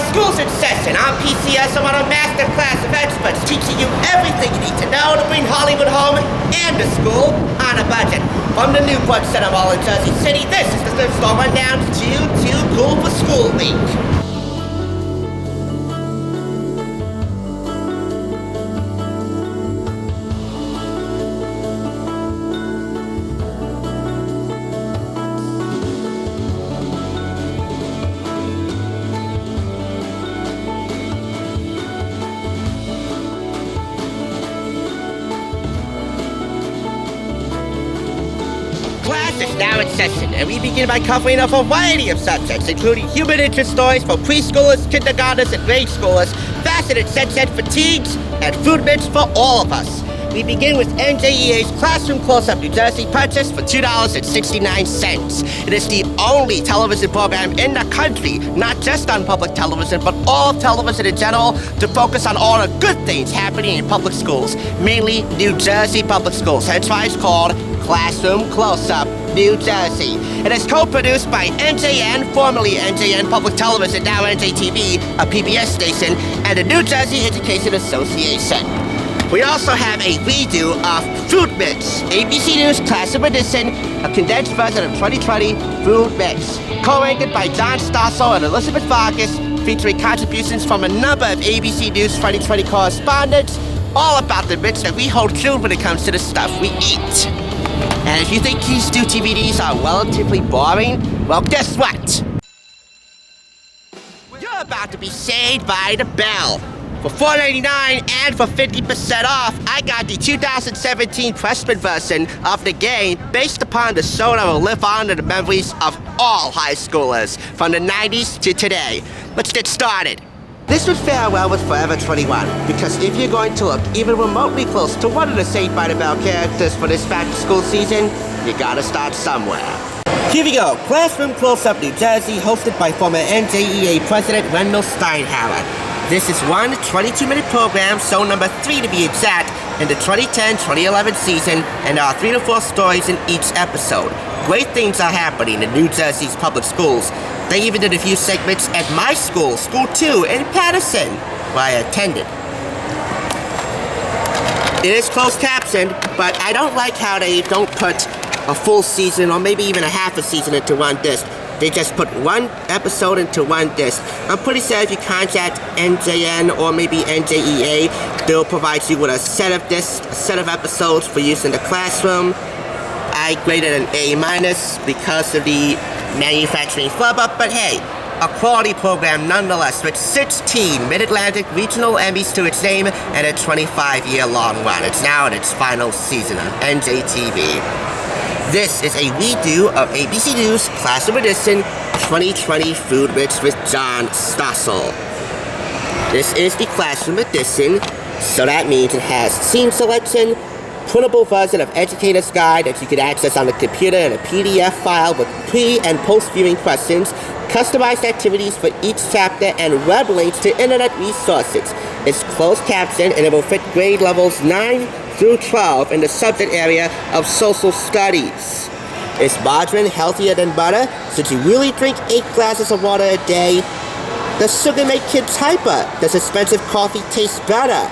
School's in session. On PCS, I'm on a masterclass of experts teaching you everything you need to know to bring Hollywood home and to school on a budget. From the Newport Center Mall in Jersey City, this is the thrift store rundown. Too cool for school week. Class is now in session, and we begin by covering a variety of subjects, including human interest stories for preschoolers, kindergartners, and grade schoolers, faceted sense ed for teens, and food myths for all of us. We begin with NJEA's Classroom Close-Up New Jersey purchase for $2.69. It is the only television program in the country, not just on public television, but all of television in general, to focus on all the good things happening in public schools, mainly New Jersey public schools. Hence why it's called Classroom Close-Up New Jersey. It is co-produced by NJN, formerly NJN Public Television, now NJTV, a PBS station, and the New Jersey Education Association. We also have a redo of Food Myths, ABC News Classic Edition, a condensed version of 2020 Food Myths, co-anchored by John Stossel and Elizabeth Vargas, featuring contributions from a number of ABC News 2020 correspondents, all about the myths that we hold true when it comes to the stuff we eat. And if you think these two DVDs are relatively boring, well, guess what? You're about to be saved by the bell. For $4.99 and for 50% off, I got the 2017 Pressman version of the game based upon the show that will live on in the memories of all high schoolers from the 90s to today. Let's get started. This would fare well with Forever 21, because if you're going to look even remotely close to one of the Saved by the Bell characters for this back-to-school season, you gotta start somewhere. Here we go, Classroom Close-Up New Jersey, hosted by former NJEA President Wendell Steinhauer. This is one 22-minute program, show number 3 to be exact, in the 2010-2011 season, and there are 3 to 4 stories in each episode. Great things are happening in New Jersey's public schools. They even did a few segments at my school, School 2, in Patterson, where I attended. It is closed captioned, but I don't like how they don't put a full season or maybe even a half a season into one disc. They just put one episode into one disc. I'm pretty sure if you contact NJN or maybe NJEA, they'll provide you with a set of discs, a set of episodes for use in the classroom. I graded an A- because of the manufacturing flub-up, but hey, a quality program nonetheless with 16 Mid-Atlantic regional Emmys to its name and a 25-year-long run. It's now in its final season on NJTV. This is a redo of ABC News Classic Edition 2020 Food Myths with John Stossel. This is the Classroom Edition, so that means it has scene selection, printable version of Educator's Guide that you can access on the computer in a PDF file with pre- and post-viewing questions, customized activities for each chapter, and web links to internet resources. It's closed captioned and it will fit grade levels 9 through 12 in the subject area of social studies. Is margarine healthier than butter? Should you really drink 8 glasses of water a day? Does sugar make kids hyper? Does expensive coffee taste better?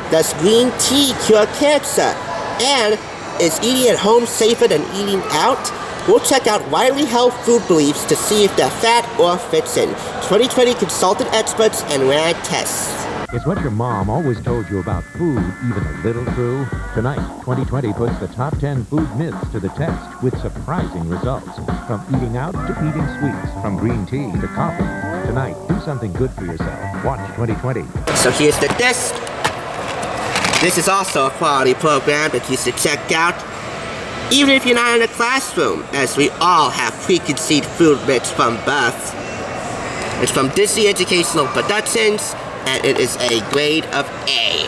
Does green tea cure cancer? And is eating at home safer than eating out? We'll check out widely held food beliefs to see if they're fat or fiction. 2020 consulted experts and ran tests. Is what your mom always told you about food even a little true? Tonight, 2020 puts the top 10 food myths to the test with surprising results. From eating out to eating sweets, from green tea to coffee. Tonight, do something good for yourself. Watch 2020. So here's the disc. This is also a quality program that you should check out, even if you're not in a classroom, as we all have preconceived food myths from birth. It's from Disney Educational Productions, and it is a grade of A.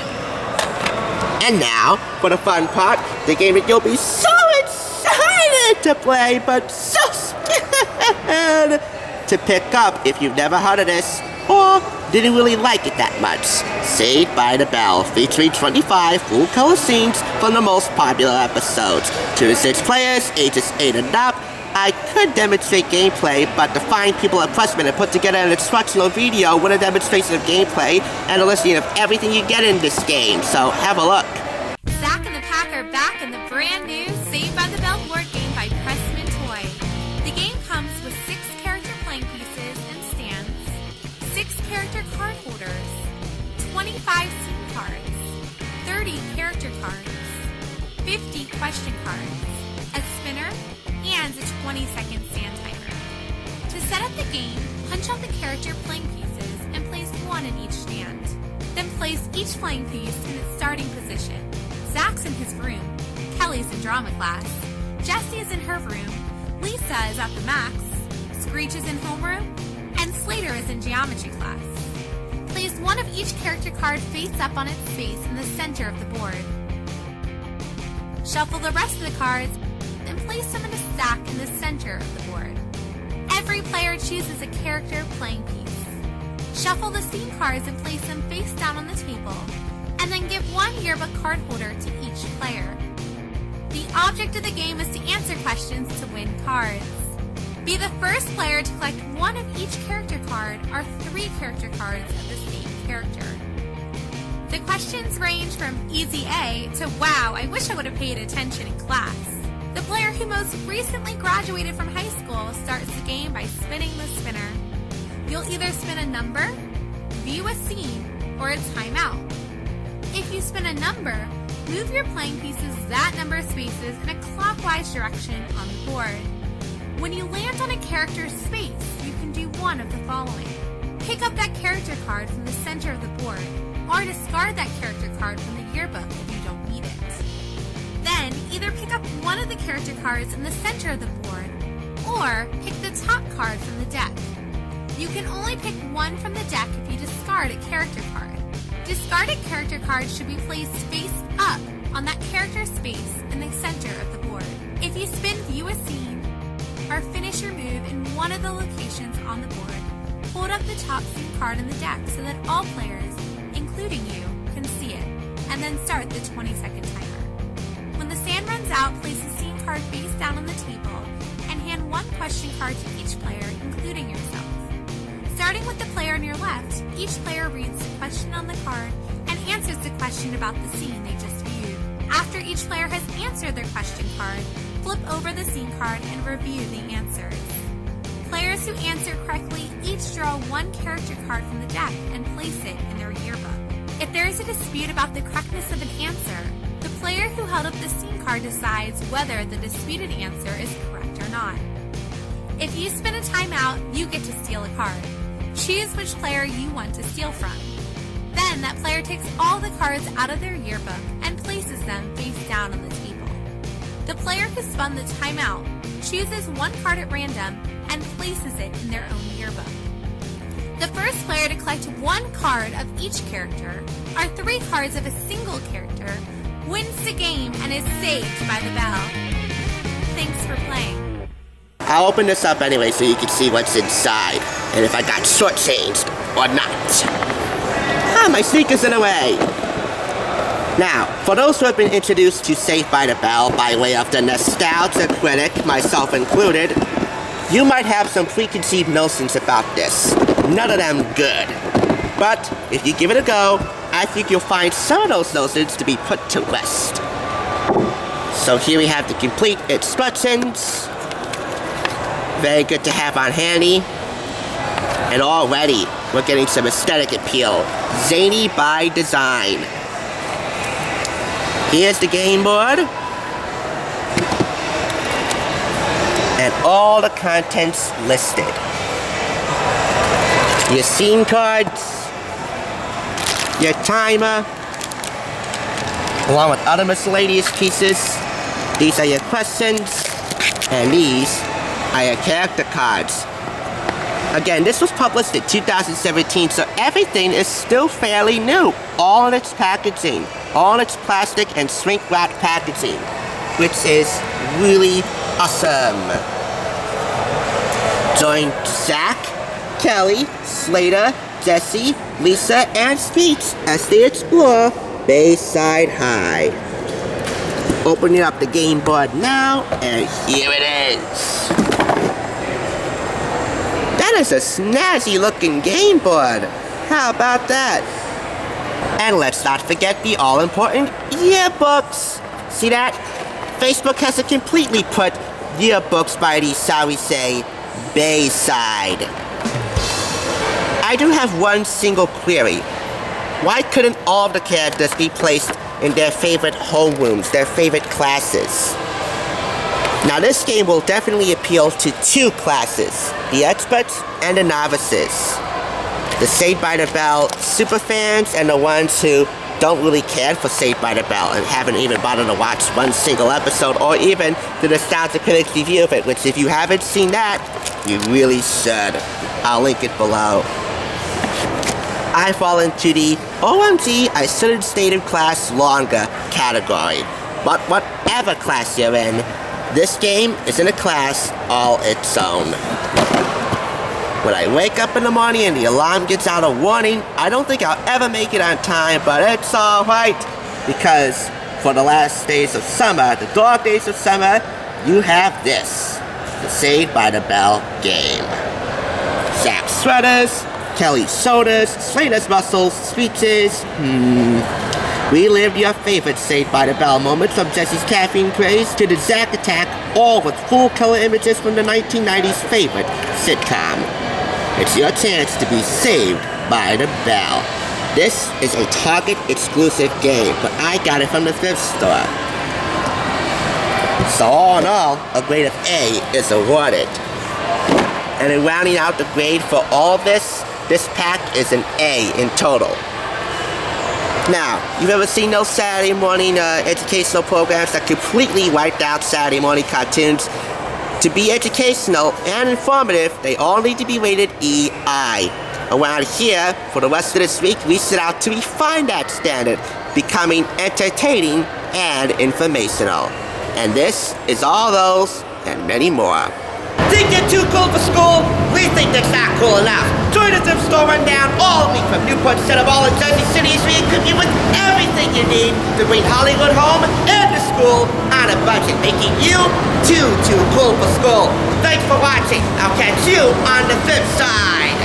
And now, for the fun part, the game that you'll be so excited to play, but so scared to pick up if you've never heard of this, or didn't really like it that much. Saved by the Bell, featuring 25 full-color scenes from the most popular episodes. 2 to 6 players, ages 8 and up. I could demonstrate gameplay, but the fine people at Pressman have put together an instructional video with a demonstration of gameplay and a listing of everything you get in this game, so have a look. Zack and the Pack are back in the brand new Saved by the Bell board game by Pressman Toy. The game comes with 6 character playing pieces and stands, 6 character card holders, 25 scene cards, 30 character cards, 50 question cards, a spinner, and a 20-second stand timer. To set up the game, punch out the character playing pieces and place 1 in each stand. Then place each playing piece in its starting position. Zack's in his room, Kelly's in drama class, Jessie is in her room, Lisa is at the max, Screech is in homeroom, and Slater is in geometry class. Place 1 of each character card face up on its face in the center of the board. Shuffle the rest of the cards and place them in a stack in the center of the board. Every player chooses a character playing piece. Shuffle the scene cards and place them face down on the table, and then give 1 yearbook card holder to each player. The object of the game is to answer questions to win cards. Be the first player to collect 1 of each character card or 3 character cards of the same character. The questions range from Easy A to Wow, I wish I would have paid attention in class. The player who most recently graduated from high school starts the game by spinning the spinner. You'll either spin a number, view a scene, or a timeout. If you spin a number, move your playing pieces that number of spaces in a clockwise direction on the board. When you land on a character's space, you can do one of the following. Pick up that character card from the center of the board, or discard that character card from the yearbook if you don't need it. Then, either pick up one of the character cards in the center of the board, or pick the top card from the deck. You can only pick 1 from the deck if you discard a character card. Discarded character cards should be placed face up on that character space in the center of the board. If you spin View a Scene, or finish your move in one of the locations on the board, hold up the top scene card in the deck so that all players, including you, can see it, and then start the 20-second timer. When the sand runs out, place a scene card face down on the table and hand 1 question card to each player, including yourself. Starting with the player on your left, each player reads the question on the card and answers the question about the scene they just viewed. After each player has answered their question card, flip over the scene card and review the answers. Players who answer correctly each draw 1 character card from the deck and place it in their yearbook. If there is a dispute about the correctness of an answer, the player who held up the scene card decides whether the disputed answer is correct or not. If you spin a timeout, you get to steal a card. Choose which player you want to steal from. Then that player takes all the cards out of their yearbook and places them face down on the table. The player who spun the timeout chooses 1 card at random and places it in their own yearbook. The first player to collect 1 card of each character, or 3 cards of a single character, wins the game and is saved by the bell. Thanks for playing. I'll open this up anyway so you can see what's inside, and if I got shortchanged or not. Ah, my sneakers in the way! Now, for those who have been introduced to Saved by the Bell by way of the nostalgia critic, myself included, you might have some preconceived notions about this. None of them good. But if you give it a go, I think you'll find some of those notions to be put to rest. So here we have the complete instructions. Very good to have on handy. And already, we're getting some aesthetic appeal. Zany by design. Here's the game board. And all the contents listed. Your scene cards. Your timer. Along with other miscellaneous pieces. These are your questions. And these are your character cards. Again, this was published in 2017, so everything is still fairly new. All in its packaging, all in its plastic and shrink-wrapped packaging, which is really awesome. Join Zack, Kelly, Slater, Jessie, Lisa, and Screech as they explore Bayside High. Opening up the game board now, and here it is. That is a snazzy looking game board. How about that? And let's not forget the all-important yearbooks. See that? Facebook has completely put yearbooks by the, shall we say, Bayside. I do have one single query. Why couldn't all of the characters be placed in their favorite homerooms, their favorite classes? Now this game will definitely appeal to two classes, the experts and the novices. The Saved by the Bell superfans and the ones who don't really care for Saved by the Bell and haven't even bothered to watch one single episode or even the Nostalgia Critics review of it, which if you haven't seen that, you really should. I'll link it below. I fall into the OMG, I should have stayed in class longer category. But whatever class you're in, this game is in a class all its own. When I wake up in the morning and the alarm gets out a warning, I don't think I'll ever make it on time, but it's alright. Because for the last days of summer, the dog days of summer, you have this. The Saved by the Bell game. Zach Sweaters, Kelly Sodas, Slater's Muscles, speeches, Relive your favorite Saved by the Bell moments from Jesse's caffeine craze to the Zack attack, all with full color images from the 1990s favorite sitcom. It's your chance to be saved by the bell. This is a Target exclusive game, but I got it from the thrift store. So all in all, a grade of A is awarded. And in rounding out the grade for all of this pack is an A in total. Now, you've ever seen those Saturday morning educational programs that completely wiped out Saturday morning cartoons? To be educational and informative, they all need to be rated EI. Around here, for the rest of this week, we set out to refine that standard, becoming entertaining and informational. And this is all those and many more. Think you're too cool for school? We think that's not cool enough. Join the thrift store rundown all week from Newport Centerville and Jersey City as we equip you with everything you need to bring Hollywood home and to school on a budget, making you too cool for school. Thanks for watching. I'll catch you on the flip side.